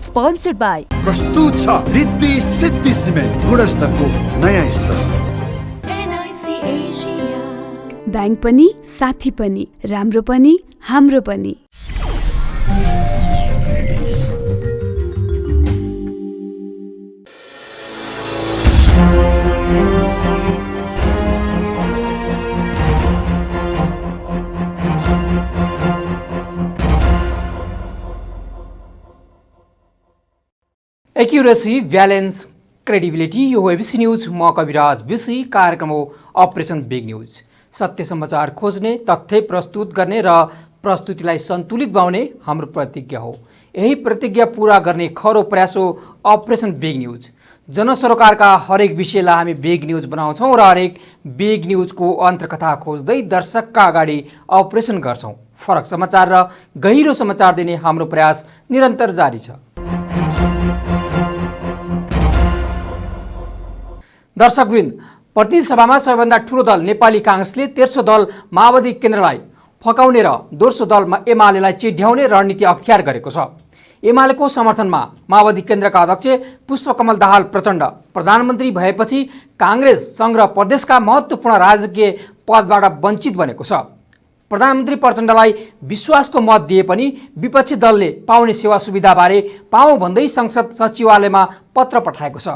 Sponsored by प्रस्तुत छ Riddhi Siddhi cement गुणस्तरको नयाँ स्तर। NIC Asia। बैंक पनि साथी पनि राम्रो पनि हाम्रो पनि। Accuracy, balance, credibility. यो एबिसी न्यूज, म कविराज विशी। कार्यक्रम हो अपरेसन बिग न्यूज। सत्य समाचार खोज्ने, तथ्य प्रस्तुत गर्ने र प्रस्तुतिलाई सन्तुलित बनाउने हाम्रो प्रतिज्ञा हो। यही प्रतिज्ञा पूरा गर्ने खरो प्रयास हो अपरेसन बिग न्यूज। जनसरोकारका हरेक विषयलाई हामी बिग न्यूज बनाउँछौँ र हरेक बिग न्यूजको अन्तर्कथा खोज्दै दर्शकका अगाडि अपरेसन गर्छौँ। फरक समाचार र गहिरो समाचार दिने हाम्रो प्रयास निरन्तर जारी छ। दर्शकवृन्द, प्रतिनिधि सभामा सबैभन्दा ठुलो दल नेपाली काङ्ग्रेसले तेस्रो दल माओवादी केन्द्रलाई फकाउने र दोस्रो दल एमालेलाई चिढ्याउने रणनीति अख्तियार गरेको छ। एमालेको समर्थनमा माओवादी केन्द्रका अध्यक्ष पुष्पकमल दाहाल प्रचण्ड प्रधानमन्त्री भएपछि काङ्ग्रेस सङ्घ र प्रदेशका महत्त्वपूर्ण राजकीय पदबाट वञ्चित बनेको छ। प्रधानमन्त्री प्रचण्डलाई विश्वासको मत दिए पनि विपक्षी दलले पाउने सेवा सुविधाबारे पाऊँ भन्दै संसद सचिवालयमा पत्र पठाएको छ।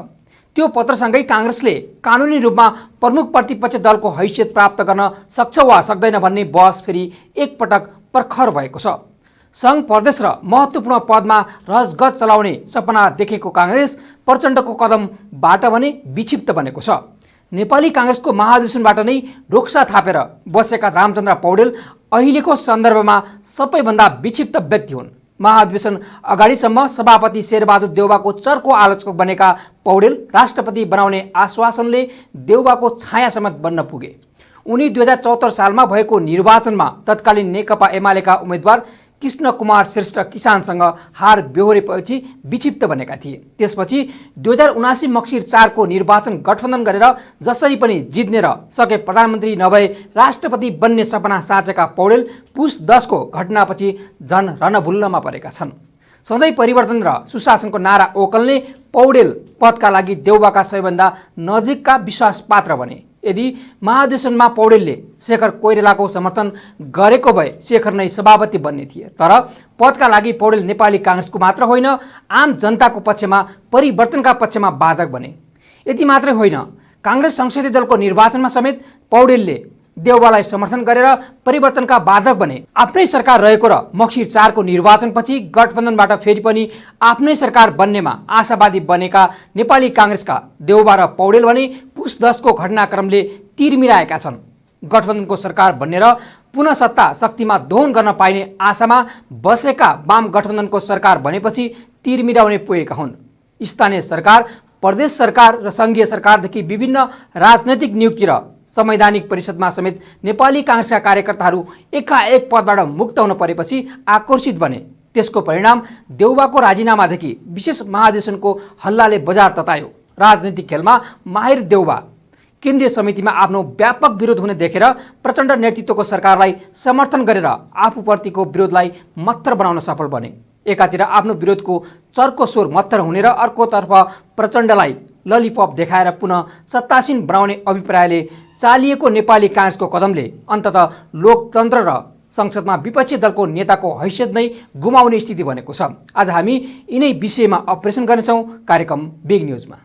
त्यो पत्रसँगै काङ्ग्रेसले कानुनी रूपमा प्रमुख प्रतिपक्ष दलको हैसियत प्राप्त गर्न सक्छ वा सक्दैन भन्ने बहस फेरि एकपटक प्रखर भएको छ। सङ्घ प्रदेश र महत्त्वपूर्ण पदमा रजगज चलाउने सपना देखेको काङ्ग्रेस प्रचण्डको कदमबाट भने विक्षिप्त बनेको छ। नेपाली काङ्ग्रेसको महाधिवेशनबाट नै ढोक्सा थापेर बसेका रामचन्द्र पौडेल अहिलेको सन्दर्भमा सबैभन्दा विक्षिप्त व्यक्ति हुन्। महाधिवेशन अगाडिसम्म सभापति शेरबहादुर देउवाको चर्को आलोचक बनेका पौडेल राष्ट्रपति बनाउने आश्वासनले देउवाको छाया समेत बन्न पुगे। उनी 2074 सालमा भएको निर्वाचनमा तत्कालीन नेकपा एमालेका उम्मेद्वार कृष्ण कुमार श्रेष्ठ किसानसँग हार बेहोरेपछि विक्षिप्त बनेका थिए। त्यसपछि 2079 मक्सिर 4 को निर्वाचन गठबन्धन गरेर जसरी पनि जित्ने र सके प्रधानमन्त्री नभए राष्ट्रपति बन्ने सपना साँचेका पौडेल पुस 10 को घटनापछि झन रणभुल्लमा परेका छन्। सधैँ परिवर्तन र सुशासनको नारा ओकल्ने पौडेल पदका लागि देउवाका सबैभन्दा नजिकका विश्वास पात्र बने। यदि महाधिवेशनमा पौडेलले शेखर कोइरालाको समर्थन गरेको भए शेखर नै सभापति बन्ने थिए। तर पदका लागि पौडेल नेपाली काङ्ग्रेसको मात्र होइन, आम जनताको पक्षमा परिवर्तनका पक्षमा बाधक बने। यति मात्रै होइन, काङ्ग्रेस संसदीय दलको निर्वाचनमा समेत पौडेलले देउवालाई समर्थन गरेर परिवर्तनका बाधक बने। आफ्नै सरकार रहेको र मक्सिर 4 को निर्वाचनपछि गठबन्धनबाट फेरि पनि आफ्नै सरकार बन्नेमा आशावादी बनेका नेपाली काङ्ग्रेसका देउवा र पौडेल भने पुस 10 को घटनाक्रमले तीर मिराएका छन्। गठबन्धनको सरकार बन्ने र पुनः सत्ता शक्तिमा दोहन गर्न पाइने आशामा बसेका वाम गठबन्धनको सरकार बनेपछि तीर मिराउने पुगेका हुन्। स्थानीय सरकार, प्रदेश सरकार र सङ्घीय सरकारदेखि विभिन्न राजनैतिक नियुक्ति र संवैधानिक परिषदमा समेत नेपाली काङ्ग्रेसका कार्यकर्ताहरू एकाएक पदबाट मुक्त हुन परेपछि आकर्षित बने। त्यसको परिणाम देउवाको राजीनामादेखि विशेष महाधिवेशनको हल्लाले बजार ततायो। राजनीतिक खेलमा माहिर देउवा केन्द्रीय समितिमा आफ्नो व्यापक विरोध हुने देखेर प्रचण्ड नेतृत्वको सरकारलाई समर्थन गरेर आफूप्रतिको विरोधलाई मत्तर बनाउन सफल बने। एकातिर आफ्नो विरोधको चर्को स्वर मत्तर हुने र अर्कोतर्फ प्रचण्डलाई ललिपप देखाएर पुनः सत्तासीन बनाउने अभिप्रायले चालिएको नेपाली काङ्ग्रेसको कदमले अन्ततः लोकतन्त्र र संसदमा विपक्षी दलको नेताको हैसियत नै गुमाउने स्थिति बनेको छ। आज हामी यिनै विषयमा अपरेसन गर्नेछौँ कार्यक्रम बिग न्यूजमा।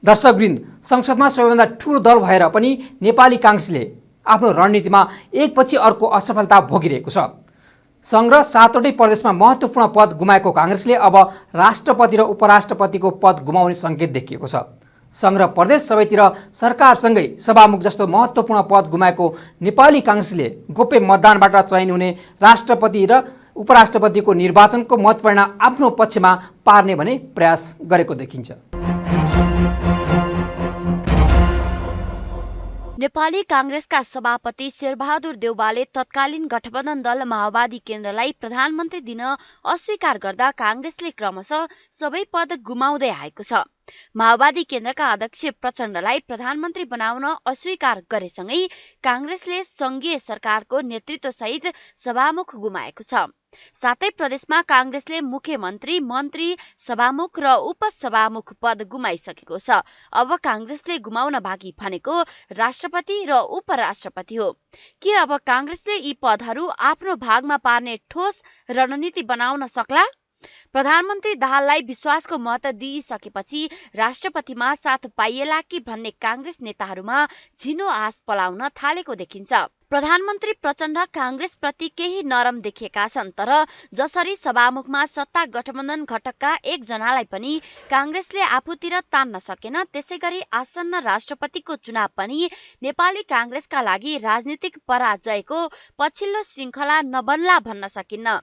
दर्शकवृन्द, संसदमा सबैभन्दा ठुलो दल भएर पनि नेपाली काङ्ग्रेसले आफ्नो रणनीतिमा एकपछि अर्को असफलता भोगिरहेको छ। सङ्घ र 7वटै प्रदेशमा महत्त्वपूर्ण पद गुमाएको काङ्ग्रेसले अब राष्ट्रपति र उपराष्ट्रपतिको पद गुमाउने सङ्केत देखिएको छ। सङ्घ र प्रदेश सबैतिर सरकारसँगै सभामुख जस्तो महत्त्वपूर्ण पद गुमाएको नेपाली काङ्ग्रेसले गोप्य मतदानबाट चयन हुने राष्ट्रपति र उपराष्ट्रपतिको निर्वाचनको मतपरिणाम आफ्नो पक्षमा पार्ने भने प्रयास गरेको देखिन्छ। नेपाली काङ्ग्रेसका सभापति शेरबहादुर देउवाले तत्कालीन गठबन्धन दल माओवादी केन्द्रलाई प्रधानमन्त्री दिन अस्वीकार गर्दा काङ्ग्रेसले क्रमशः सबै पद गुमाउँदै आएको छ। माओवादी केन्द्रका अध्यक्ष प्रचण्डलाई प्रधानमन्त्री बनाउन अस्वीकार गरेसँगै कांग्रेसले संघीय सरकारको नेतृत्वसहित सभामुख गुमाएको छ। साथै प्रदेशमा कांग्रेसले मुख्यमन्त्री, मन्त्री, सभामुख र उपसभामुख पद गुमाइसकेको छ। अब कांग्रेसले गुमाउन बाँकी भनेको राष्ट्रपति र उपराष्ट्रपति हो। के अब कांग्रेसले यी पदहरू आफ्नो भागमा पार्ने ठोस रणनीति बनाउन सक्ला? प्रधानमन्त्री दाहाललाई विश्वासको मत दिइसकेपछि राष्ट्रपतिमा साथ पाइएला कि भन्ने कांग्रेस नेताहरूमा झिनो आश पलाउन थालेको देखिन्छ। प्रधानमन्त्री प्रचण्ड कांग्रेसप्रति केही नरम देखिएका छन्, तर जसरी सभामुखमा सत्ता गठबन्धन घटकका एकजनालाई पनि कांग्रेसले आफूतिर तान्न सकेन, त्यसैगरी आसन्न राष्ट्रपतिको चुनाव पनि नेपाली कांग्रेसका लागि राजनीतिक पराजयको पछिल्लो श्रृङ्खला नबन्ला भन्न सकिन्न।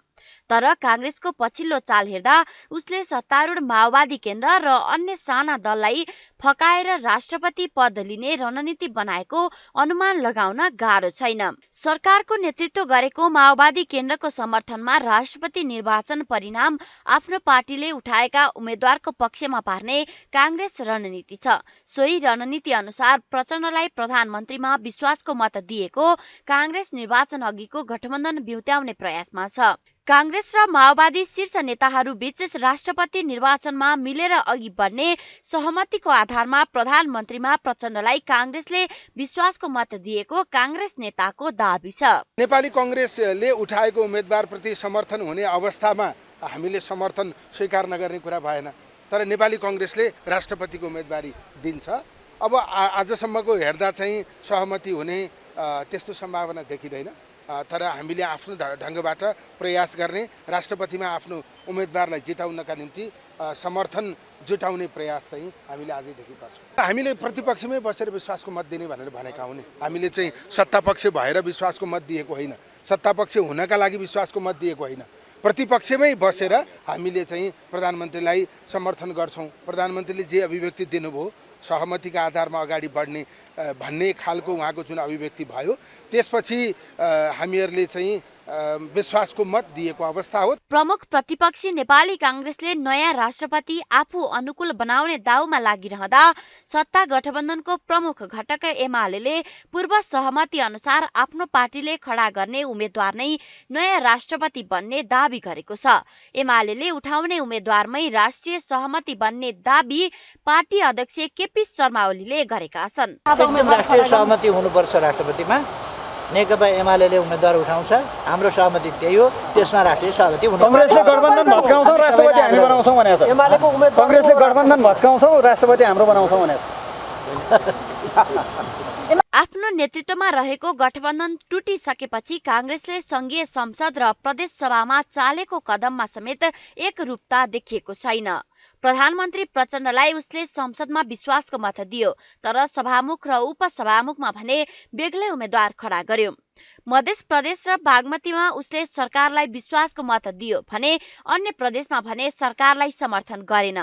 तर कांग्रेसको पछिल्लो चाल हेर्दा उसले सत्तारूढ माओवादी केन्द्र र अन्य साना दललाई फकाएर राष्ट्रपति पद लिने रणनीति बनाएको अनुमान लगाउन गाह्रो छैन। सरकारको नेतृत्व गरेको माओवादी केन्द्रको समर्थनमा राष्ट्रपति निर्वाचन परिणाम आफ्नो पार्टीले उठाएका उम्मेद्वारको पक्षमा पार्ने कांग्रेस रणनीति छ। सोही रणनीति अनुसार प्रचण्डलाई प्रधानमन्त्रीमा विश्वासको मत दिएको कांग्रेस निर्वाचन अघिको गठबन्धन बिउत्याउने प्रयासमा छ। कांग्रेस र माओवादी शीर्ष नेताहरू बीच राष्ट्रपति निर्वाचनमा मिलेर अघि बढ्ने सहमतिको आधारमा प्रधानमन्त्रीमा प्रचण्डलाई कांग्रेसले विश्वासको मत दिएको कांग्रेस नेताको दाबी छ। नेपाली कांग्रेसले उठाएको उम्मेदवारप्रति समर्थन हुने अवस्थामा हामीले समर्थन स्वीकार नगर्ने कुरा भएन, तर नेपाली कांग्रेसले राष्ट्रपतिको उम्मेदवारी दिन्छ। अब आजसम्मको हेर्दा चाहिँ सहमति हुने त्यस्तो सम्भावना देखिँदैन, तर हामीले आफ्नो ढङ्गबाट प्रयास गर्ने, राष्ट्रपतिमा आफ्नो उम्मेदवारलाई जिताउनका निम्ति समर्थन जुटाउने प्रयास चाहिँ हामीले आजैदेखि गर्छौँ। हामीले प्रतिपक्षमै बसेर विश्वासको मत दिने भनेर भनेका हुने, हामीले चाहिँ सत्तापक्ष भएर विश्वासको मत दिएको होइन, सत्तापक्ष हुनका लागि विश्वासको मत दिएको होइन। प्रतिपक्षमै बसेर हामीले चाहिँ प्रधानमन्त्रीलाई समर्थन गर्छौँ। प्रधानमन्त्रीले जे अभिव्यक्ति दिनुभयो सहमतिका आधारमा अगाडि बढ्ने भन्ने खालको उहाँको जुन अभिव्यक्ति भयो, त्यसपछि हामीहरूले चाहिँ विश्वासको मत दिएको अवस्था हो। प्रमुख प्रतिपक्षी नेपाली कांग्रेसले नयाँ राष्ट्रपति आफू अनुकूल बनाउने दाउमा लागिरहँदा सत्ता गठबन्धनको प्रमुख घटक एमाले पूर्व सहमति अनुसार आफ्नो पार्टीले खडा गर्ने उम्मेद्वार नै नयाँ राष्ट्रपति बन्ने दाबी गरेको छ। एमाले उठाउने उम्मेद्वारमै राष्ट्रिय सहमति बन्ने दाबी पार्टी अध्यक्ष केपी शर्मा ओलीले गरेका छन्। राष्ट्रिय सहमति हुनुपर्छ राष्ट्रपतिमा। नेकपा एमाले उम्मेदवार उठाउँछ, हाम्रो सहमति त्यही हो, त्यसमा राष्ट्रिय सहमति हुनु। कांग्रेसले गठबन्धन भत्काउँछौ, राष्ट्रपति हामी बनाउँछौँ भनेको छ। एमालेको उम्मेदवार कांग्रेसले गठबन्धन भत्काउँछौ, राष्ट्रपति हाम्रो बनाउँछौँ भनेको छ। आफ्नो नेतृत्वमा रहेको गठबन्धन टुटिसकेपछि कांग्रेसले संघीय संसद र प्रदेश सभामा चालेको कदममा समेत एकरूपता देखिएको छैन। प्रधानमन्त्री प्रचण्डलाई उसले संसदमा विश्वासको मत दियो, तर सभामुख र उपसभामुखमा भने बेग्लै उम्मेद्वार खडा गर्यो। मध्य प्रदेश र बागमतीमा उसले सरकारलाई विश्वासको मत दियो भने अन्य प्रदेशमा भने सरकारलाई समर्थन गरेन।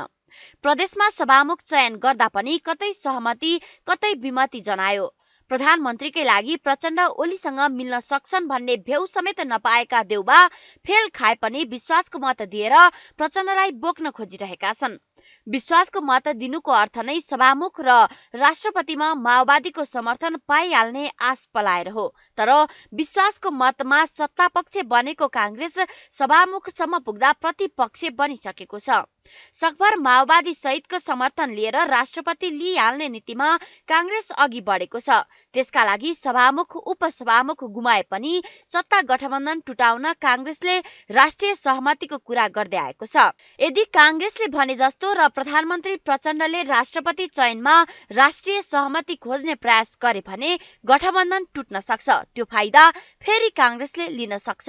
प्रदेशमा सभामुख चयन गर्दा पनि कतै सहमति कतै विमति जनायो। प्रधानमन्त्रीकै लागि प्रचण्ड ओलीसँग मिल्न सक्छन् भन्ने भेउ समेत नपाएका देउबा फेल खाए पनि विश्वासको मत दिएर प्रचण्डलाई बोक्न खोजिरहेका छन्। विश्वासको मत दिनुको अर्थ नै सभामुख र राष्ट्रपतिमा माओवादीको समर्थन पाइहाल्ने आश पलाएर हो। तर विश्वासको मतमा सत्तापक्ष बनेको कांग्रेस सभामुखसम्म पुग्दा प्रतिपक्ष बनिसकेको छ। सकभर माओवादी सहितको समर्थन लिएर राष्ट्रपति लिइहाल्ने नीतिमा कांग्रेस अघि बढेको छ। त्यसका लागि सभामुख उपसभामुख गुमाए पनि सत्ता गठबन्धन टुटाउन कांग्रेसले राष्ट्रिय सहमतिको कुरा गर्दै आएको छ। यदि कांग्रेसले भने जस्तो र प्रधानमन्त्री प्रचण्डले राष्ट्रपति चयनमा राष्ट्रिय सहमति खोज्ने प्रयास गरे भने गठबन्धन टुट्न सक्छ। त्यो फाइदा फेरि कांग्रेसले लिन सक्छ।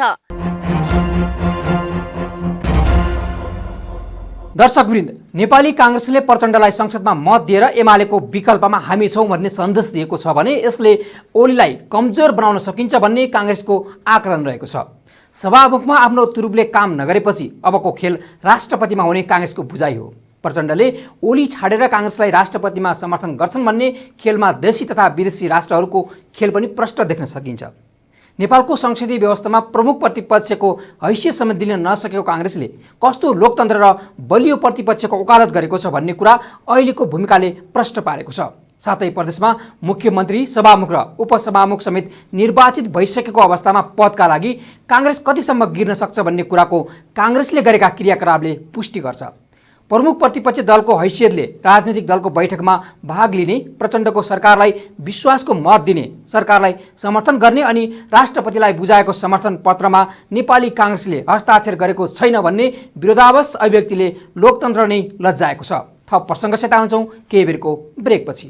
दर्शकवृन्द, नेपाली कांग्रेसले प्रचण्डलाई संसदमा मत दिएर एमालेको विकल्पमा हामी छौँ भन्ने सन्देश दिएको छ भने यसले ओलीलाई कमजोर बनाउन सकिन्छ भन्ने कांग्रेसको आकलन रहेको छ। सभामुखमा आफ्नो तुरुपले काम नगरेपछि अबको खेल राष्ट्रपतिमा हुने कांग्रेसको बुझाइ हो। प्रचण्डले ओली छाडेर कांग्रेसलाई राष्ट्रपतिमा समर्थन गर्छन् भन्ने खेलमा देशी तथा विदेशी राष्ट्रहरूको खेल पनि प्रष्ट देख्न सकिन्छ। नेपालको संसदीय व्यवस्थामा प्रमुख प्रतिपक्षको हैसियतसम्म दिन नसकेको काङ्ग्रेसले कस्तो लोकतन्त्र र बलियो प्रतिपक्षको वकालत गरेको छ भन्ने कुरा अहिलेको भूमिकाले प्रश्न पारेको छ। साथै प्रदेशमा मुख्यमन्त्री, सभामुख र उपसभामुख समेत निर्वाचित भइसकेको अवस्थामा पदका लागि काङ्ग्रेस कतिसम्म गिर्न सक्छ भन्ने कुराको काङ्ग्रेसले गरेका क्रियाकलापले पुष्टि गर्छ। प्रमुख प्रतिपक्ष दलको हैसियतले राजनीतिक दलको बैठकमा भाग लिने, प्रचण्डको सरकारलाई विश्वासको मत दिने, सरकारलाई समर्थन गर्ने अनि राष्ट्रपतिलाई बुझाएको समर्थन पत्रमा नेपाली काङ्ग्रेसले हस्ताक्षर गरेको छैन भन्ने विरोधाभास अभिव्यक्तिले लोकतन्त्र नै लज्जाएको छ। थप प्रसङ्गसित आउँछौँ केही बेरको ब्रेकपछि।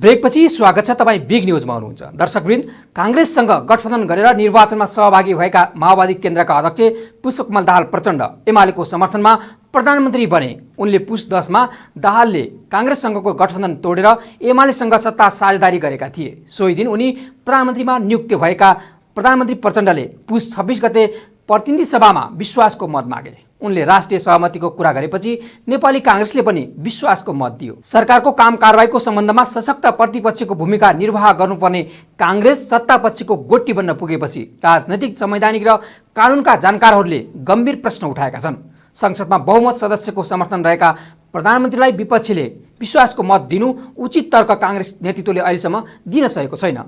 ब्रेकपछि स्वागत छ। तपाईँ बिग न्युजमा हुनुहुन्छ। दर्शकवृन्द, काङ्ग्रेससँग गठबन्धन गरेर निर्वाचनमा सहभागी भएका माओवादी केन्द्रका अध्यक्ष पुष्पकमल दाहाल प्रचण्ड एमालेको समर्थनमा प्रधानमन्त्री बने। उनले पुस 10 मा दाहालले काङ्ग्रेससँगको गठबन्धन तोडेर एमालेसँग सत्ता साझेदारी गरेका थिए। सोही दिन उनी प्रधानमन्त्रीमा नियुक्त भएका प्रधानमन्त्री प्रचण्डले पुस 26 गते प्रतिनिधि सभामा विश्वासको मत मागे। उनले राष्ट्रिय सहमतिको कुरा गरेपछि नेपाली काङ्ग्रेसले पनि विश्वासको मत दियो। सरकारको काम कारबाहीको सम्बन्धमा सशक्त प्रतिपक्षको भूमिका निर्वाह गर्नुपर्ने काङ्ग्रेस सत्तापक्षको गोटी बन्न पुगेपछि राजनैतिक, संवैधानिक र कानुनका जानकारहरूले गम्भीर प्रश्न उठाएका छन्। संसदमा बहुमत सदस्यको समर्थन रहेका प्रधानमन्त्रीलाई विपक्षीले विश्वासको मत दिनु उचित तर्क काङ्ग्रेस नेतृत्वले अहिलेसम्म दिन सकेको छैन।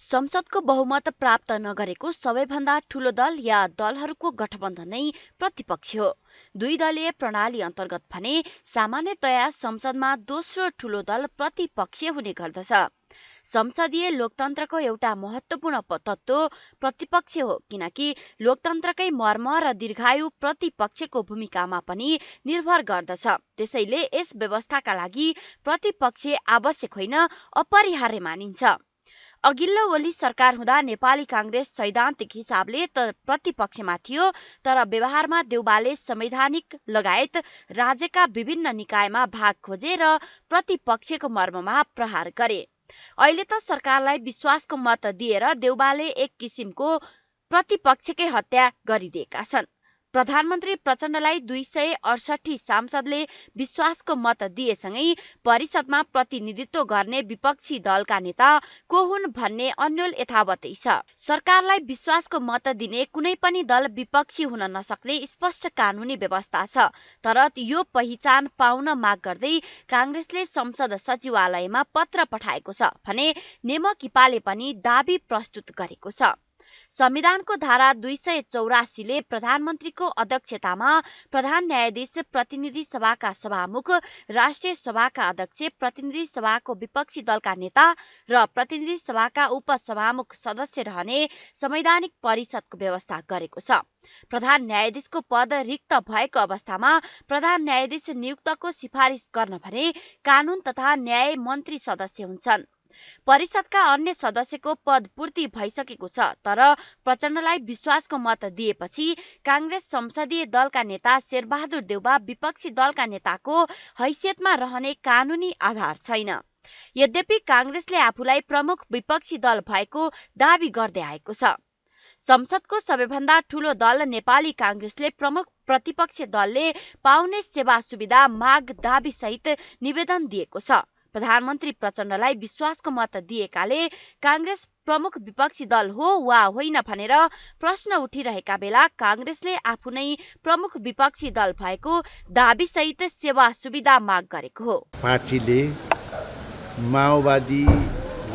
संसदको बहुमत प्राप्त नगरेको सबैभन्दा ठूलो दल या दलहरूको गठबन्धन नै प्रतिपक्ष हो। दुई दलीय प्रणाली अन्तर्गत भने सामान्यतया संसदमा दोस्रो ठूलो दल प्रतिपक्षीय हुने गर्दछ। संसदीय लोकतन्त्रको एउटा महत्त्वपूर्ण तत्त्व प्रतिपक्ष हो, किनकि लोकतन्त्रकै मर्म र दीर्घायु प्रतिपक्षको भूमिकामा पनि निर्भर गर्दछ। त्यसैले यस व्यवस्थाका लागि प्रतिपक्ष आवश्यक होइन, अपरिहार्य मानिन्छ। अघिल्लो ओली सरकार हुँदा नेपाली काङ्ग्रेस सैद्धान्तिक हिसाबले त प्रतिपक्षमा थियो, तर व्यवहारमा देउबाले संवैधानिक लगायत राज्यका विभिन्न निकायमा भाग खोजे र प्रतिपक्षको मर्ममा प्रहार गरे। अहिले त सरकारलाई विश्वासको मत दिएर देउबाले एक किसिमको प्रतिपक्षकै हत्या गरिदिएका छन्। प्रधानमन्त्री प्रचण्डलाई 268 सांसदले विश्वासको मत दिएसँगै परिषदमा प्रतिनिधित्व गर्ने विपक्षी दलका नेता को हुन् भन्ने अन्यल यथावतै छ। सरकारलाई विश्वासको मत दिने कुनै पनि दल विपक्षी हुन नसक्ने स्पष्ट कानूनी व्यवस्था छ। तर यो पहिचान पाउन माग गर्दै काङ्ग्रेसले संसद सचिवालयमा पत्र पठाएको छ भने नेमकिपाले पनि दाबी प्रस्तुत गरेको छ। संविधानको धारा 284 ले प्रधानमन्त्रीको अध्यक्षतामा प्रधान न्यायाधीश, प्रतिनिधि सभाका सभामुख, राष्ट्रिय सभाका अध्यक्ष, प्रतिनिधि सभाको विपक्षी दलका नेता र प्रतिनिधि सभाका उपसभामुख सदस्य रहने संवैधानिक परिषदको व्यवस्था गरेको छ। प्रधान न्यायाधीशको पद रिक्त भएको अवस्थामा प्रधान न्यायाधीश नियुक्तको सिफारिस गर्न भने कानून तथा न्याय मन्त्री सदस्य हुन्छन्। परिषदका अन्य सदस्यको पद पूर्ति भइसकेको छ, तर प्रचण्डलाई विश्वासको मत दिएपछि काङ्ग्रेस संसदीय दलका नेता शेरबहादुर देउबा विपक्षी दलका नेताको हैसियतमा रहने कानूनी आधार छैन। यद्यपि काङ्ग्रेसले आफूलाई प्रमुख विपक्षी दल भएको दावी गर्दै आएको छ। संसदको सबैभन्दा ठूलो दल नेपाली काङ्ग्रेसले प्रमुख प्रतिपक्ष दलले पाउने सेवा सुविधा माग दावी सहित निवेदन दिएको छ। प्रधानमन्त्री प्रचण्डलाई विश्वासको मत दिएकाले काङ्ग्रेस प्रमुख विपक्षी दल हो वा होइन भनेर प्रश्न उठिरहेका बेला काङ्ग्रेसले आफू नै प्रमुख विपक्षी दल भएको दावी सहित सेवा सुविधा माग गरेको हो। पार्टीले माओवादी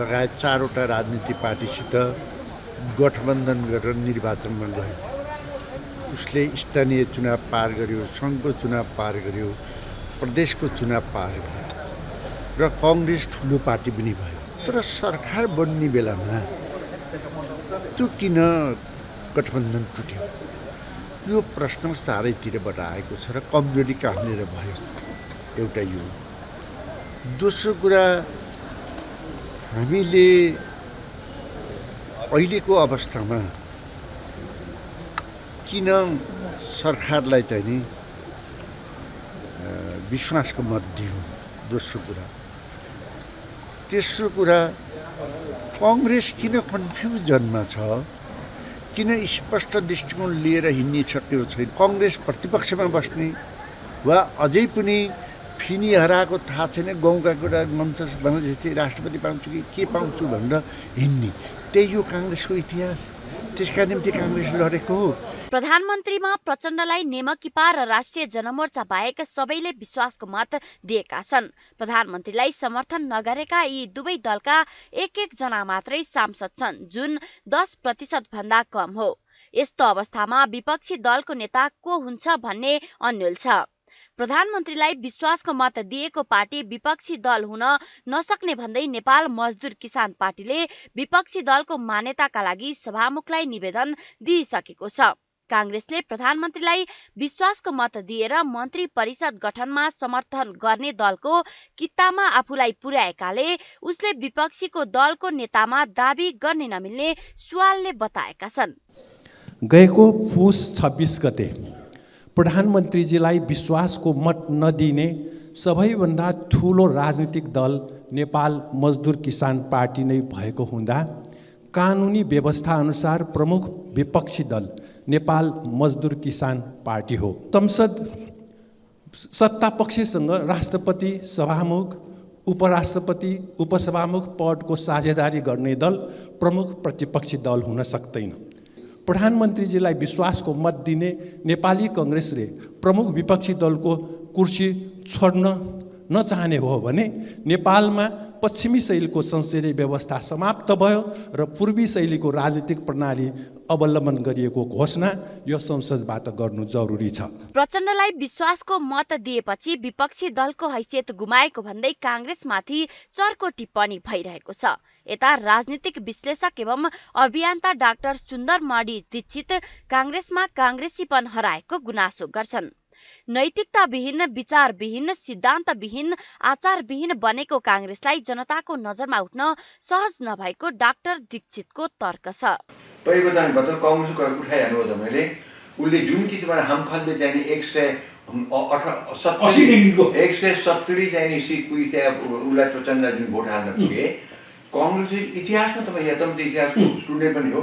लगायत 4 वटा राजनीतिक पार्टीसित गठबन्धन गरेर निर्वाचनमा गयो। उसले स्थानीय चुनाव पार गर्यो, सङ्घको चुनाव पार गर्यो, प्रदेशको चुनाव पार गर्यो र काङ्ग्रेस ठुलो पार्टी पनि भयो। तर सरकार बन्ने बेलामा त्यो किन गठबन्धन टुट्यो? यो प्रश्न चारैतिरबाट आएको छ र कमजोरी कहाँनिर भयो? एउटा यो। दोस्रो कुरा, हामीले अहिलेको अवस्थामा किन सरकारलाई चाहिँ नि विश्वासको मत दियो? दोस्रो कुरा। तेस्रो कुरा, काङ्ग्रेस किन कन्फ्युजनमा छ? किन स्पष्ट दृष्टिकोण लिएर हिँड्न सकेको छैन? काङ्ग्रेस प्रतिपक्षमा बस्ने वा अझै पनि फिनी हराएको थाहा छैन, गाउँका कुरा मञ्च भने जस्तै राष्ट्रपति पाउँछु कि के पाउँछु भनेर हिँड्ने, त्यही हो काङ्ग्रेसको इतिहास। त्यसका निम्ति काङ्ग्रेस लडेको हो। प्रधानमन्त्रीमा प्रचण्डलाई नेमकिपा र राष्ट्रिय जनमोर्चा बाहेक सबैले विश्वासको मत दिएका छन्। प्रधानमन्त्रीलाई समर्थन नगरेका यी दुवै दलका एक जना मात्रै सांसद छन्, जुन 10% भन्दा कम हो। यस्तो अवस्थामा विपक्षी दलको नेता को हुन्छ भन्ने अन्यल छ। प्रधानमन्त्रीलाई विश्वासको मत दिएको पार्टी विपक्षी दल हुन नसक्ने भन्दै नेपाल मजदुर किसान पार्टीले विपक्षी दलको मान्यताका लागि सभामुखलाई निवेदन दिइसकेको छ। काङ्ग्रेसले प्रधानमन्त्रीलाई विश्वासको मत दिएर मन्त्री परिषद गठनमा समर्थन गर्ने दलको कित्तामा आफूलाई पुर्याएकाले उसले विपक्षीको दलको नेतामा दाबी गर्ने नमिल्ने सुवालले बताएका छन्। गएको पुस 26 गते प्रधानमन्त्रीजीलाई विश्वासको मत नदिने सबैभन्दा ठुलो राजनीतिक दल नेपाल मजदुर किसान पार्टी नै भएको हुँदा कानुनी व्यवस्था अनुसार प्रमुख विपक्षी दल नेपाल मजदुर किसान पार्टी हो। संसद सत्ता पक्षसँग राष्ट्रपति, सभामुख, उपराष्ट्रपति, उपसभामुख पदको साझेदारी गर्ने दल प्रमुख प्रतिपक्षी दल हुन सक्दैन। प्रधानमन्त्रीजीलाई विश्वासको मत दिने नेपाली काङ्ग्रेसले प्रमुख विपक्षी दलको कुर्सी छोड्न नचाहने हो भने नेपालमा पश्चिमी शैलीको संसदीय व्यवस्था समाप्त भयो र पूर्वी शैलीको राजनीतिक प्रणाली अवलम्बन गरिएको घोषणा यो संसदबाट गर्नु जरुरी छ। प्रचण्डलाई विश्वासको मत दिएपछि विपक्षी दलको हैसियत गुमाएको भन्दै काङ्ग्रेसमाथि चर्को टिप्पणी भइरहेको छ। यता राजनीतिक विश्लेषक एवं अभियन्ता डाक्टर सुन्दर मणि दीक्षित काङ्ग्रेसमा काङ्ग्रेसीपन हराएको गुनासो गर्छन्। नैतिकताविहीन, विचारविहीन, सिद्धान्तविहीन, आचारविहीन बनेको काङ्ग्रेसलाई जनताको नजरमा उठ्न सहज नभएको डाक्टर दीक्षितको तर्क छ। पहिलो जाने भत्र काङ्ग्रेसको उठाइहाल्नु हो त मैले उसले जुन किसिमबाट हामफाल्दै चाहिने 170 चाहिने सिट पुगिसके उसलाई प्रचण्ड जुन भोट हाल्न पुगे काङ्ग्रेसले इतिहासमा तपाईँ या तपाईँ इतिहासको स्टुडेन्ट पनि हो,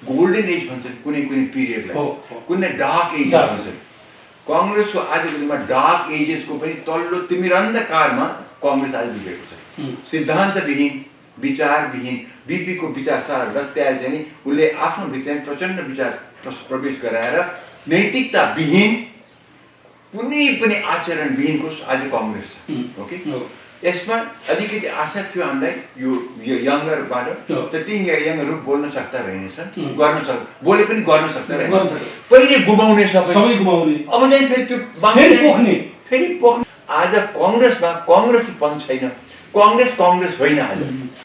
गोल्डन एज भन्छ कुनै पिरियडलाई, कुनै डार्क एज भन्छ। काङ्ग्रेसको आजको डार्क एजेसको पनि तल्लो तिमिरन्द कारमा काङ्ग्रेस आज डुबेको छ। सिद्धान्तविहीन, विचारविहीन, बिपीको विचार सारलाई त्यहाँ चाहिँ उसले आफ्नो भित्र प्रचण्ड विचार प्रवेश गराएर नैतिकताविहीन, कुनै पनि आचरणविहीनको आज काङ्ग्रेस छ। ओके, यसमा अलिकति आशा थियो हामीलाई यो यङ्गरबाट त ती यङ्गरहरू बोल्न सक्दा रहेनछन्, गर्न सक्दा बोले पनि गर्न सक्दा रहेन। पहिले गुमाउने सबै गुमाउने, अब चाहिँ फेरि त्यो फेरि पोख्ने। आज काङ्ग्रेसमा काङ्ग्रेसपन छैन, काङ्ग्रेस होइन। आज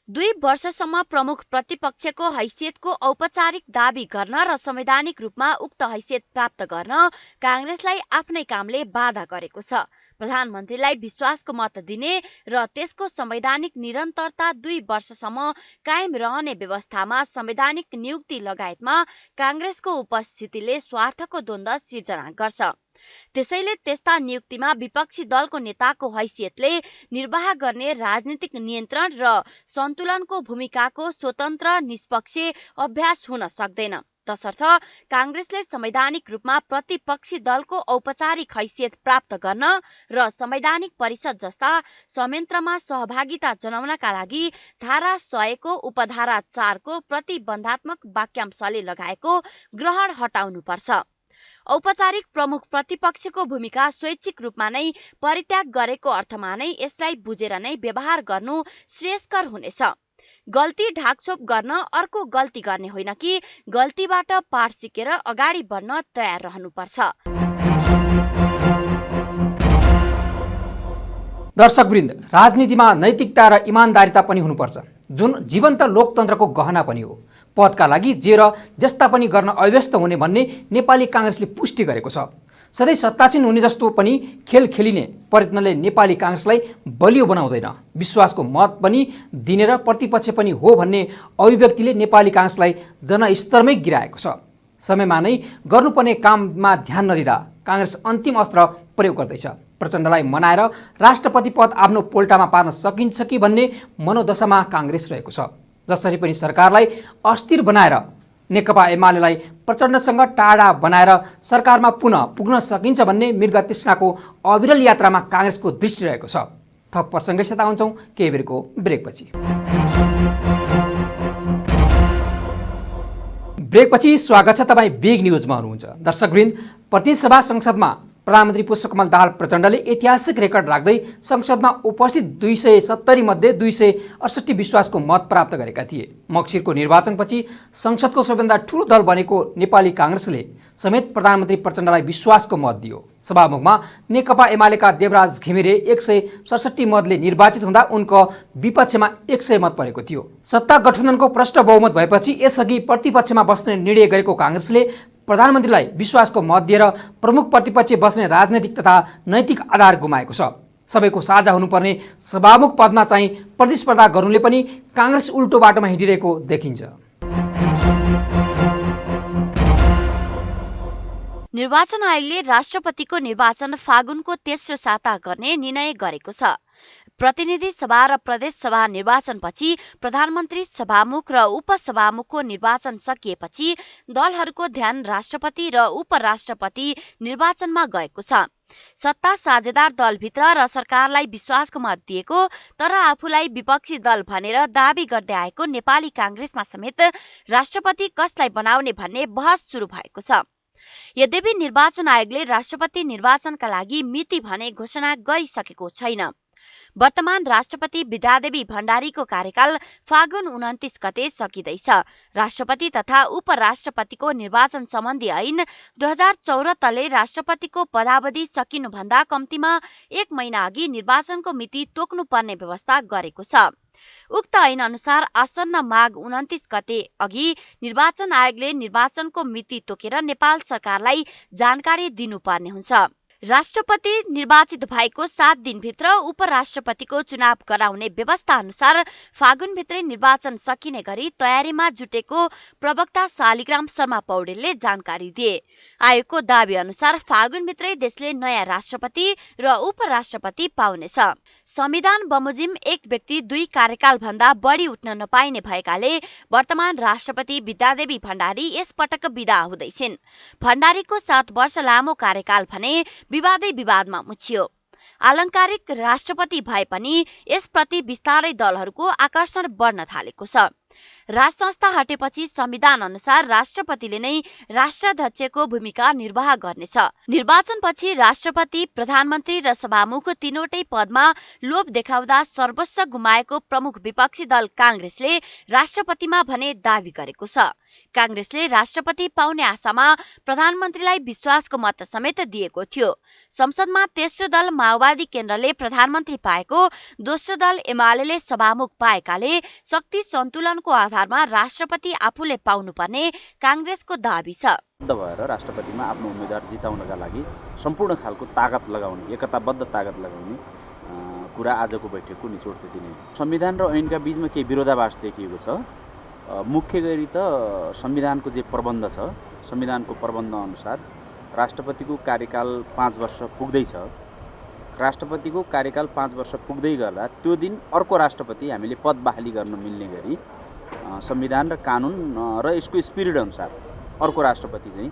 2 वर्षसम्म प्रमुख प्रतिपक्षको हैसियतको औपचारिक दाबी गर्न र संवैधानिक रूपमा उक्त हैसियत प्राप्त गर्न काङ्ग्रेसलाई आफ्नै कामले बाधा गरेको छ। प्रधानमन्त्रीलाई विश्वासको मत दिने र त्यसको संवैधानिक निरन्तरता 2 वर्षसम्म कायम रहने व्यवस्थामा संवैधानिक नियुक्ति लगायतमा काङ्ग्रेसको उपस्थितिले स्वार्थको द्वन्द्व सिर्जना गर्छ। त्यसैले त्यस्ता नियुक्तिमा विपक्षी दलको नेताको हैसियतले निर्वाह गर्ने राजनीतिक नियन्त्रण र सन्तुलनको भूमिकाको स्वतन्त्र निष्पक्ष अभ्यास हुन सक्दैन। तसर्थ काङ्ग्रेसले संवैधानिक रूपमा प्रतिपक्षी दलको औपचारिक हैसियत प्राप्त गर्न र संवैधानिक परिषद जस्ता संयन्त्रमा सहभागिता जनाउनका लागि धारा 100 को उपधारा 4 को प्रतिबन्धात्मक वाक्यांशले लगाएको ग्रहण हटाउनुपर्छ। औपचारिक प्रमुख प्रतिपक्षको भूमिका स्वैच्छिक रूपमा नै परित्याग गरेको अर्थमा नै यसलाई बुझेर नै व्यवहार गर्नु श्रेयस्कर हुनेछ। गल्ती ढाकछोप गर्न अर्को गल्ती गर्ने होइन कि गल्तीबाट पाठ सिकेर अगाडि बढ्न तयार रहनुपर्छ। दर्शकवृन्द, राजनीतिमा नैतिकता र इमानदारिता पनि हुनुपर्छ, जुन जीवन्त लोकतन्त्रको गहना पनि हो। पदका लागि जे र जस्ता पनि गर्न अव्यस्त हुने भन्ने नेपाली काङ्ग्रेसले पुष्टि गरेको छ। सधैँ सत्तासीन हुने जस्तो पनि खेल खेलिने प्रयत्नले नेपाली काङ्ग्रेसलाई बलियो बनाउँदैन। विश्वासको मत पनि दिने र प्रतिपक्ष पनि हो भन्ने अभिव्यक्तिले नेपाली काङ्ग्रेसलाई जनस्तरमै गिराएको छ। समयमा नै गर्नुपर्ने काममा ध्यान नदिँदा काङ्ग्रेस अन्तिम अस्त्र प्रयोग गर्दैछ। प्रचण्डलाई मनाएर राष्ट्रपति पद आफ्नो पोल्टामा पार्न सकिन्छ कि भन्ने मनोदशामा काङ्ग्रेस रहेको छ। जसरी पनि सरकारलाई अस्थिर बनाएर नेकपा एमालेलाई प्रचण्डसँग टाढा बनाएर सरकारमा पुनः पुग्न सकिन्छ भन्ने मृगतृष्णाको अविरल यात्रामा काङ्ग्रेसको दृष्टि रहेको छ। थप प्रसङ्गै साथ आउँछौँ केही बेरको ब्रेकपछि। ब्रेकपछि स्वागत छ, तपाईँ बिग न्युजमा हुनुहुन्छ। दर्शकवृन्द, प्रतिनिधि सभा संसदमा प्रधानमन्त्री पुष्पकमल दाहाल प्रचण्डले ऐतिहासिक रेकर्ड राख्दै संसदमा उपस्थित 270 मध्ये 268 विश्वासको मत प्राप्त गरेका थिए। मक्सिरको निर्वाचनपछि संसदको सबैभन्दा ठूलो दल बनेको नेपाली काङ्ग्रेसले समेत प्रधानमन्त्री प्रचण्डलाई विश्वासको मत दियो। सभामुखमा नेकपा एमालेका देवराज घिमिरे 167 मतले निर्वाचित हुँदा उनको विपक्षमा 100 मत परेको थियो। सत्ता गठबन्धनको प्रष्ट बहुमत भएपछि यसअघि प्रतिपक्षमा बस्ने निर्णय गरेको काङ्ग्रेसले प्रधानमन्त्रीलाई विश्वासको मत दिएर प्रमुख प्रतिपक्ष बस्ने राजनैतिक तथा नैतिक आधार गुमाएको छ। सबैको साझा हुनुपर्ने सभामुख पदमा चाहिँ प्रतिस्पर्धा गर्नुले पनि काङ्ग्रेस उल्टो बाटोमा हिँडिरहेको देखिन्छ। निर्वाचन आयोगले राष्ट्रपतिको निर्वाचन फागुनको तेस्रो साता गर्ने निर्णय गरेको छ। प्रतिनिधि सभा र प्रदेश सभा निर्वाचनपछि प्रधानमन्त्री, सभामुख र उपसभामुखको निर्वाचन सकिएपछि दलहरूको ध्यान राष्ट्रपति र उपराष्ट्रपति निर्वाचनमा गएको छ। सत्ता साझेदार दलभित्र र सरकारलाई विश्वासको मत दिएको तर आफूलाई विपक्षी दल भनेर दाबी गर्दै आएको नेपाली काङ्ग्रेसमा समेत राष्ट्रपति कसलाई बनाउने भन्ने बहस सुरु भएको छ। यद्यपि निर्वाचन आयोगले राष्ट्रपति निर्वाचनका लागि मिति भने घोषणा गरिसकेको छैन। वर्तमान राष्ट्रपति विद्यादेवी भण्डारीको कार्यकाल फागुन 29 गते सकिँदैछ। राष्ट्रपति तथा उपराष्ट्रपतिको निर्वाचन सम्बन्धी ऐन 2014ले राष्ट्रपतिको पदावधि सकिनुभन्दा कम्तीमा 1 महिना अघि निर्वाचनको मिति तोक्नुपर्ने व्यवस्था गरेको छ। उक्त ऐन अनुसार आसन्न माघ 29 गते अघि निर्वाचन आयोगले निर्वाचनको मिति तोकेर नेपाल सरकारलाई जानकारी दिनुपर्ने हुन्छ। राष्ट्रपति निर्वाचित भएको 7 दिनभित्र उपराष्ट्रपतिको चुनाव गराउने व्यवस्था अनुसार फागुनभित्रै निर्वाचन सकिने गरी तयारीमा जुटेको प्रवक्ता शालिग्राम शर्मा पौडेलले जानकारी दिए। आयोगको दावी अनुसार फागुनभित्रै देशले नयाँ राष्ट्रपति र उपराष्ट्रपति पाउनेछ। संविधान बमोजिम एक व्यक्ति 2 कार्यकाल भन्दा बढी उठ्न नपाइने भएकाले वर्तमान राष्ट्रपति विद्यादेवी भण्डारी यसपटक विदा हुँदैछिन्। भण्डारीको 7 वर्ष लामो कार्यकाल भने विवादै विवादमा मुछियो। आलङ्कारिक राष्ट्रपति भए पनि यसप्रति बिस्तारै दलहरूको आकर्षण बढ्न थालेको छ। राजसंस्था हटेपछि संविधान अनुसार राष्ट्रपतिले नै राष्ट्राध्यक्षको भूमिका निर्वाह गर्नेछ। निर्वाचनपछि राष्ट्रपति, प्रधानमन्त्री र सभामुख तीनवटै पदमा लोभ देखाउँदा सर्वस्व गुमाएको प्रमुख विपक्षी दल काङ्ग्रेसले राष्ट्रपतिमा भने दावी गरेको छ। काङ्ग्रेसले राष्ट्रपति पाउने आशामा प्रधानमन्त्रीलाई विश्वासको मत समेत दिएको थियो। संसदमा तेस्रो दल माओवादी केन्द्रले प्रधानमन्त्री पाएको, दोस्रो दल एमाले सभामुख पाएकाले शक्ति सन्तुलनको आधारमा राष्ट्रपति आफूले पाउनुपर्ने काङ्ग्रेसको दावी छ। भएर राष्ट्रपतिमा आफ्नो उम्मेदवार जिताउनका लागि सम्पूर्ण खालको ताकत लगाउने, एकताबद्ध ताकत लगाउने कुरा आजको बैठकको निचोड त्यति नै। संविधान र ऐनका बीचमा केही विरोधाभास देखिएको छ। मुख्य गरी त संविधानको जे प्रबन्ध छ, संविधानको प्रबन्ध अनुसार राष्ट्रपतिको कार्यकाल 5 वर्ष पुग्दैछ। राष्ट्रपतिको कार्यकाल 5 वर्ष पुग्दै गर्दा त्यो दिन अर्को राष्ट्रपति हामीले पद बहाली गर्न मिल्ने गरी संविधान र कानुन र यसको स्पिरिट अनुसार अर्को राष्ट्रपति चाहिँ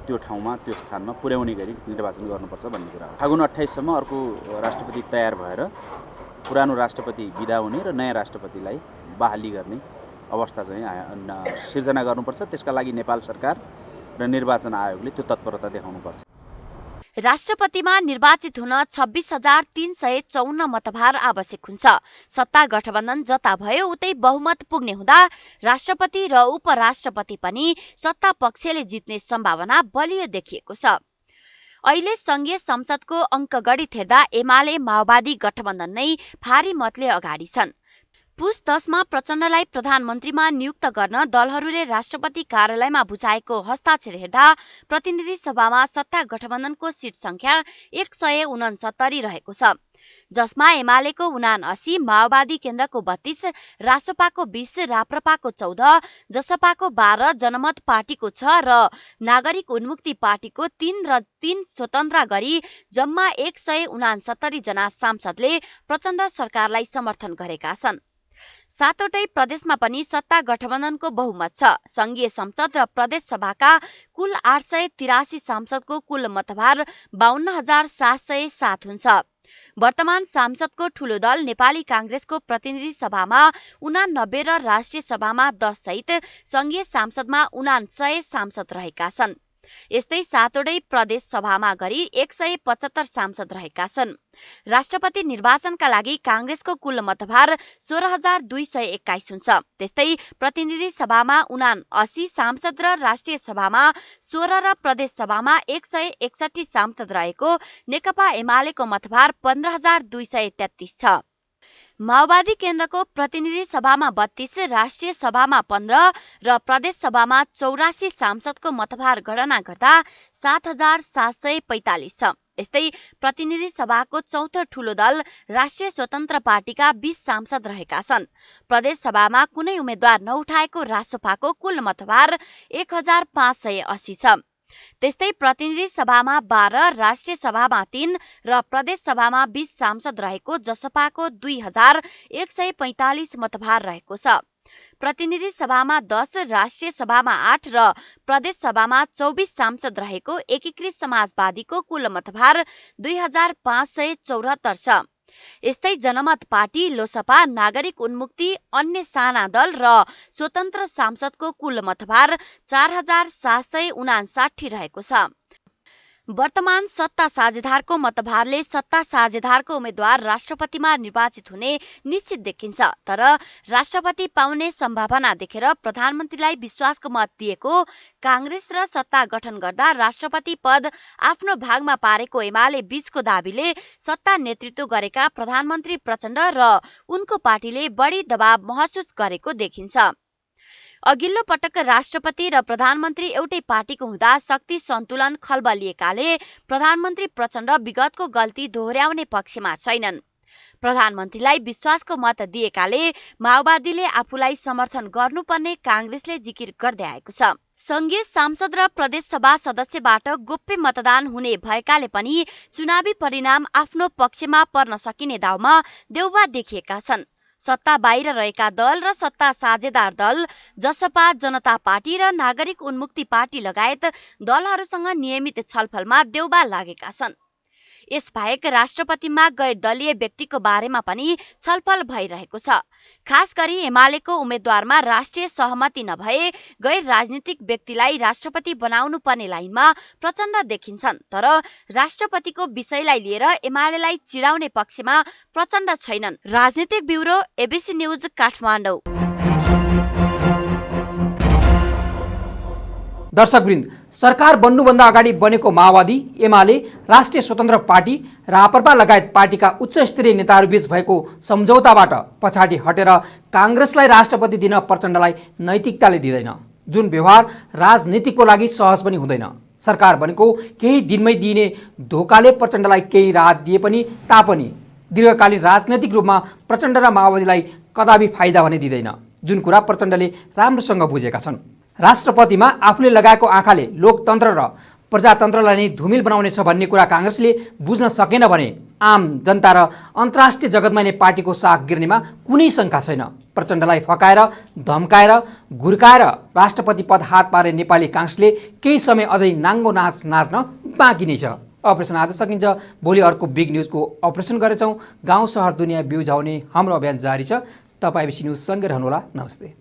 त्यो ठाउँमा, त्यो स्थानमा पुर्याउने गरी निर्वाचन गर्नुपर्छ भन्ने कुरा हो। फागुन 28 सम्म अर्को राष्ट्रपति तयार भएर पुरानो राष्ट्रपति बिदा हुने र नयाँ राष्ट्रपतिलाई बहाली गर्ने अवस्था चाहिँ सिर्जना गर्नुपर्छ। त्यसका लागि नेपाल सरकार र निर्वाचन आयोगले त्यो तत्परता देखाउनुपर्छ। राष्ट्रपतिमा निर्वाचित हुन 26,354 मतभार आवश्यक हुन्छ। सत्ता गठबन्धन जता भयो उतै बहुमत पुग्ने हुँदा राष्ट्रपति र उपराष्ट्रपति पनि सत्ता पक्षले जित्ने सम्भावना बलियो देखिएको छ। अहिले संघीय संसदको अङ्कगणित हेर्दा एमाले माओवादी गठबन्धन नै भारी मतले अगाडि छन्। पुस 10 मा प्रचण्डलाई प्रधानमन्त्रीमा नियुक्त गर्न दलहरूले राष्ट्रपति कार्यालयमा बुझाएको हस्ताक्षर हेर्दा प्रतिनिधि सभामा सत्ता गठबन्धनको सिट संख्या 169 रहेको छ, जसमा एमालेको 79, माओवादी केन्द्रको 32, रासोपाको 20, राप्रपाको 14, जसपाको 12, जनमत पार्टीको 6 र नागरिक उन्मुक्ति पार्टीको 3 र 3 स्वतन्त्र गरी जम्मा 169 जना सांसदले प्रचण्ड सरकारलाई समर्थन गरेका छन्। सातवटै प्रदेशमा पनि सत्ता गठबन्धनको बहुमत छ। संघीय संसद र प्रदेश सभाका कुल 883 सांसदको कुल मतभार 52,707 हुन्छ। वर्तमान सांसदको ठूलो दल नेपाली कांग्रेसको प्रतिनिधि सभामा 89 र राष्ट्रिय सभामा 10 सहित संघीय सांसदमा 49 सांसद रहेका छन्। यस्तै सातवटै प्रदेश सभामा गरी 175 सांसद रहेका छन्। राष्ट्रपति निर्वाचनका लागि कांग्रेसको कुल मतभार 16,221 हुन्छ। त्यस्तै प्रतिनिधि सभामा 79 सांसद र राष्ट्रिय सभामा 16 र प्रदेश सभामा 161 सांसद रहेको नेकपा एमालेको मतभार 15,233 छ। माओवादी केन्द्रको प्रतिनिधि सभामा 32, राष्ट्रिय सभामा 15 र प्रदेश सभामा 84 सांसदको मतभार गणना गर्दा 7,745 छ। यस्तै प्रतिनिधि सभाको चौथो ठूलो दल राष्ट्रिय स्वतन्त्र पार्टीका 20 सांसद रहेका छन्। प्रदेश सभामा कुनै उम्मेद्वार नउठाएको रासोपाको कुल मतभार 1,580 छ। त्यस्तै प्रतिनिधि सभामा 12, राष्ट्रिय सभामा 3 र प्रदेश सभामा 20 सांसद रहेको जसपाको 2,145 मतभार रहेको छ। प्रतिनिधि सभामा 10, राष्ट्रिय सभामा 8 र प्रदेश सभामा 24 सांसद रहेको एकीकृत समाजवादीको कुल मतभार 2,574 छ। यस्तै जनमत पार्टी, लोसपा, नागरिक उन्मुक्ति, अन्य साना दल र स्वतन्त्र सांसदको कुल मतभार 4,759 रहेको छ। वर्तमान सत्ता साझेदारको मतभारले सत्ता साझेदारको उम्मेद्वार राष्ट्रपतिमा निर्वाचित हुने निश्चित देखिन्छ। तर राष्ट्रपति पाउने सम्भावना देखेर प्रधानमन्त्रीलाई विश्वासको मत दिएको कांग्रेस र सत्ता गठन गर्दा राष्ट्रपति पद आफ्नो भागमा पारेको एमाले बीचको दाबीले सत्ता नेतृत्व गरेका प्रधानमन्त्री प्रचण्ड र उनको पार्टीले बढी दबाव महसुस गरेको देखिन्छ। अघिल्लो पटक राष्ट्रपति र प्रधानमन्त्री एउटै पार्टीको हुँदा शक्ति सन्तुलन खलबलिएकाले प्रधानमन्त्री प्रचण्ड विगतको गल्ती दोहोर्याउने पक्षमा छैनन्। प्रधानमन्त्रीलाई विश्वासको मत दिएकाले माओवादीले आफूलाई समर्थन गर्नुपर्ने कांग्रेसले जिकिर गर्दै आएको छ। संघीय सांसद र प्रदेश सभा सदस्यबाट गोप्य मतदान हुने भएकाले पनि चुनावी परिणाम आफ्नो पक्षमा पर्न सकिने दाउमा देउबा देखिएका छन्। सत्ता बाहिर रहेका दल र सत्ता साझेदार दल जसपा, जनता पार्टी र नागरिक उन्मुक्ति पार्टी लगायत दलहरूसँग नियमित छलफलमा देउबा लागेका छन्। यसबाहेक राष्ट्रपतिमा गैर दलीय व्यक्तिको बारेमा पनि छलफल भइरहेको छ। खास गरी एमालेको उम्मेद्वारमा राष्ट्रिय सहमति नभए गैर राजनीतिक व्यक्तिलाई राष्ट्रपति बनाउनु पर्ने लाइनमा प्रचण्ड देखिन्छन्। तर राष्ट्रपतिको विषयलाई लिएर एमालेलाई चिडाउने पक्षमा प्रचण्ड छैनन्। राजनीतिक ब्युरो, एबिसी न्युज, काठमाडौँ। दर्शकवृन्द, सरकार बन्नुभन्दा अगाडि बनेको माओवादी, एमाले, राष्ट्रिय स्वतन्त्र पार्टी, राप्रपा लगायत पार्टीका उच्च स्तरीय नेताहरूबीच भएको सम्झौताबाट पछाडि हटेर कांग्रेसलाई राष्ट्रपति दिन प्रचण्डलाई नैतिकताले दिँदैन। जुन व्यवहार राजनीतिको लागि सहज पनि हुँदैन। सरकार बनेको केही दिनमै दिइने धोकाले प्रचण्डलाई केही राहत दिए पनि तापनि दीर्घकालीन राजनैतिक रूपमा प्रचण्ड र माओवादीलाई कदापि फाइदा भने दिँदैन। जुन कुरा प्रचण्डले राम्रोसँग बुझेका छन्। राष्ट्रपतिमा आफूले लगाएको आँखाले लोकतन्त्र र प्रजातन्त्रलाई नै धुमिल बनाउनेछ भन्ने कुरा कांग्रेसले बुझ्न सकेन भने आम जनता र अन्तर्राष्ट्रिय जगतमा नै पार्टीको साख गिर्नेमा कुनै शङ्का छैन। प्रचण्डलाई फकाएर, धम्काएर, घुर्काएर राष्ट्रपति पद हात पारे नेपाली कांग्रेसले केही समय अझै नाङ्गो नाच नाच्न बाँकी नै छ। अपरेसन आज सकिन्छ। भोलि अर्को बिग न्युजको अपरेसन गरेछौँ। गाउँ सहर दुनियाँ बिउझाउने हाम्रो अभियान जारी छ। तपाईँ एबिसी न्युज सँगै रहनुहोला। नमस्ते।